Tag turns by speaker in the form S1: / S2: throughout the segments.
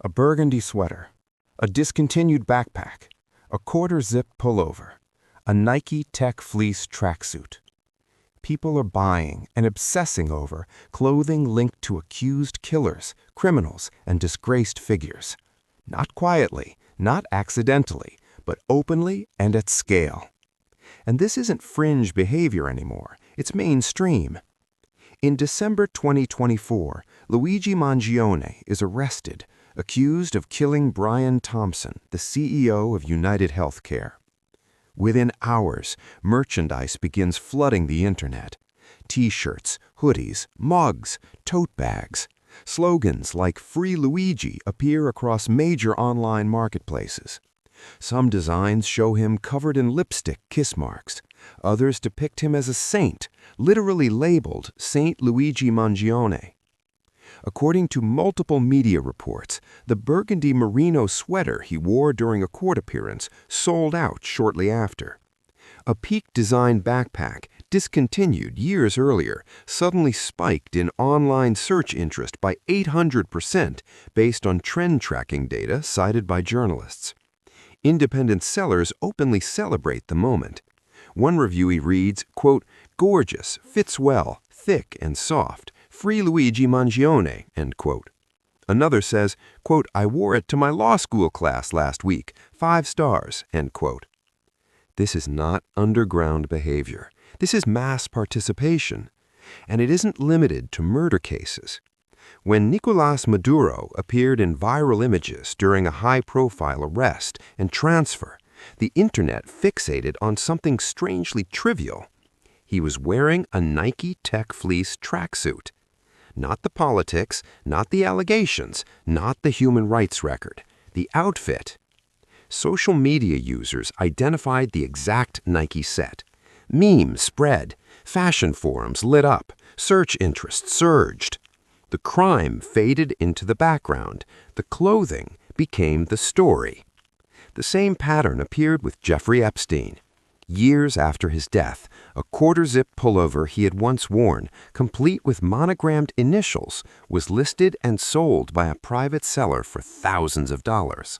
S1: A burgundy sweater, a discontinued backpack, a quarter-zip pullover, a Nike Tech fleece tracksuit. People are buying and obsessing over clothing linked to accused killers, criminals, and disgraced figures. Not quietly, not accidentally, but openly and at scale. And this isn't fringe behavior anymore, it's mainstream. In December 2024, Luigi Mangione is arrested, accused of killing Brian Thompson, the CEO of United Healthcare. Within hours, merchandise begins flooding the internet. T-shirts, hoodies, mugs, tote bags. Slogans like Free Luigi appear across major online marketplaces. Some designs show him covered in lipstick kiss marks. Others depict him as a saint, literally labeled Saint Luigi Mangione. According to multiple media reports, the burgundy merino sweater he wore during a court appearance sold out shortly after. A Peak Design backpack, discontinued years earlier, suddenly spiked in online search interest by 800% based on trend tracking data cited by journalists. Independent sellers openly celebrate the moment. One reviewee reads, quote, "Gorgeous, fits well, thick and soft. Free Luigi Mangione," end quote. Another says, quote, "I wore it to my law school class last week. 5 stars," end quote. This is not underground behavior. This is mass participation. And it isn't limited to murder cases. When Nicolás Maduro appeared in viral images during a high-profile arrest and transfer, the internet fixated on something strangely trivial. He was wearing a Nike Tech fleece tracksuit. Not the politics, not the allegations, not the human rights record. The outfit. Social media users identified the exact Nike set. Memes spread. Fashion forums lit up. Search interest surged. The crime faded into the background. The clothing became the story. The same pattern appeared with Jeffrey Epstein. Years after his death, a quarter-zip pullover he had once worn, complete with monogrammed initials, was listed and sold by a private seller for thousands of dollars.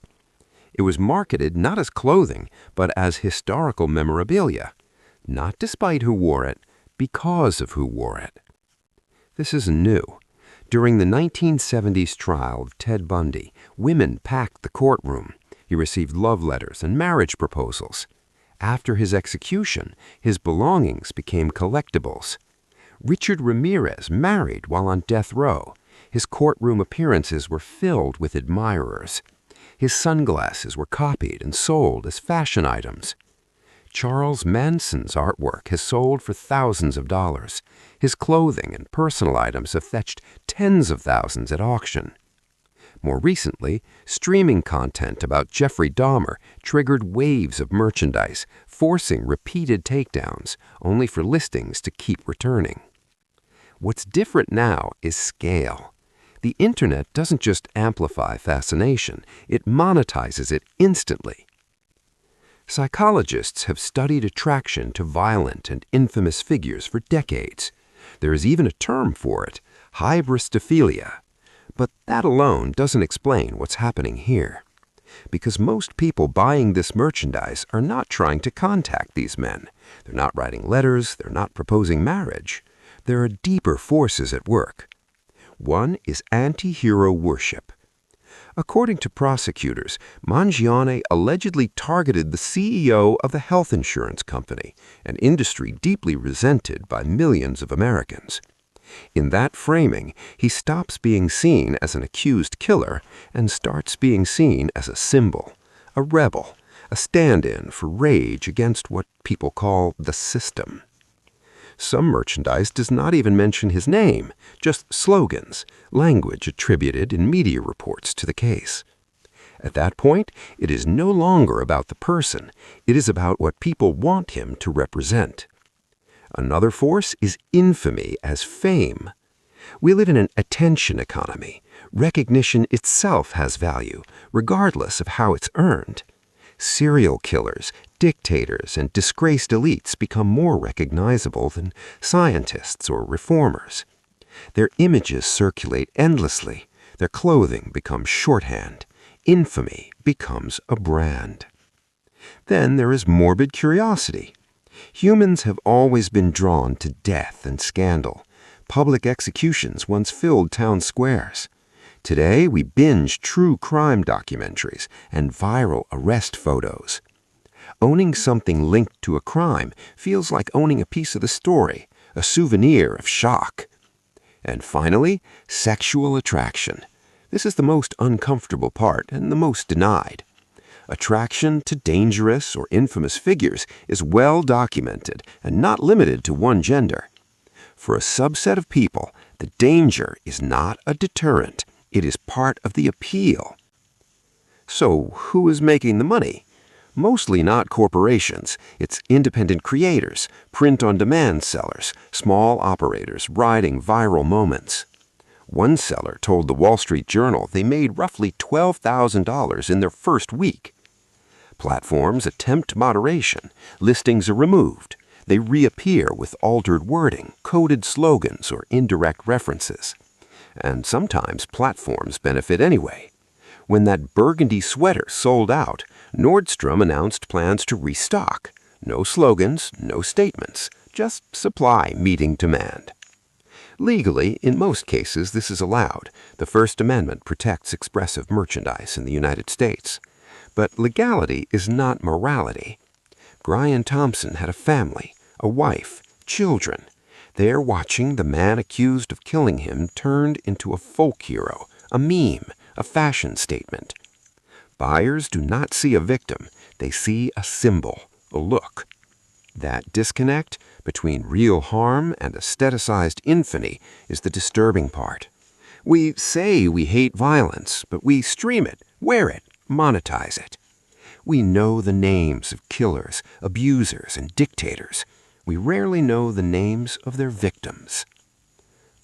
S1: It was marketed not as clothing, but as historical memorabilia. Not despite who wore it, because of who wore it. This is new. During the 1970s trial of Ted Bundy, women packed the courtroom. He received love letters and marriage proposals. After his execution, his belongings became collectibles. Richard Ramirez married while on death row. His courtroom appearances were filled with admirers. His sunglasses were copied and sold as fashion items. Charles Manson's artwork has sold for thousands of dollars. His clothing and personal items have fetched tens of thousands at auction. More recently, streaming content about Jeffrey Dahmer triggered waves of merchandise, forcing repeated takedowns, only for listings to keep returning. What's different now is scale. The internet doesn't just amplify fascination, it monetizes it instantly. Psychologists have studied attraction to violent and infamous figures for decades. There is even a term for it, hybristophilia. But that alone doesn't explain what's happening here. Because most people buying this merchandise are not trying to contact these men. They're not writing letters, they're not proposing marriage. There are deeper forces at work. One is anti-hero worship. According to prosecutors, Mangione allegedly targeted the CEO of a health insurance company, an industry deeply resented by millions of Americans. In that framing, he stops being seen as an accused killer and starts being seen as a symbol, a rebel, a stand-in for rage against what people call the system. Some merchandise does not even mention his name, just slogans, language attributed in media reports to the case. At that point, it is no longer about the person, it is about what people want him to represent. Another force is infamy as fame. We live in an attention economy. Recognition itself has value, regardless of how it's earned. Serial killers, dictators, and disgraced elites become more recognizable than scientists or reformers. Their images circulate endlessly.
S2: Their clothing becomes shorthand. Infamy becomes a brand. Then there is morbid curiosity. Humans have always been drawn to death and scandal. Public executions once filled town squares. Today, we binge true crime documentaries and viral arrest photos. Owning something linked to a crime feels like owning a piece of the story, a souvenir of shock. And finally, sexual attraction. This is the most uncomfortable part and the most denied. Attraction to dangerous or infamous figures is well documented and not limited to one gender. For a subset of people, the danger is not a deterrent. It is part of the appeal. So, who is making the money? Mostly not corporations. It's independent creators, print-on-demand sellers, small operators riding viral moments. One seller told the Wall Street Journal they made roughly $12,000 in their first week. Platforms attempt moderation. Listings are removed. They reappear with altered wording, coded slogans, or indirect references. And sometimes platforms benefit anyway. When that burgundy sweater sold out, Nordstrom announced plans to restock. No slogans, no statements, just supply meeting demand. Legally, in most cases, this is allowed. The First Amendment protects expressive merchandise in the United States. But legality is not morality. Brian Thompson had a family, a wife, children. They're watching the man accused of killing him turned into a folk hero, a meme, a fashion statement. Buyers do not see a victim. They see a symbol, a look. That disconnect between real harm and aestheticized infamy is the disturbing part. We say we hate violence, but we stream it, wear it, monetize it. We know the names of killers, abusers, and dictators. We rarely know the names of their victims.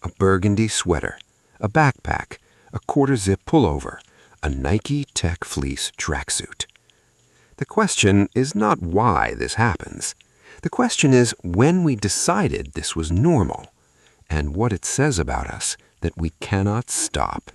S2: A burgundy sweater, a backpack, a quarter-zip pullover, a Nike Tech fleece tracksuit. The question is not why this happens. The question is when we decided this was normal, and what it says about us that we cannot stop.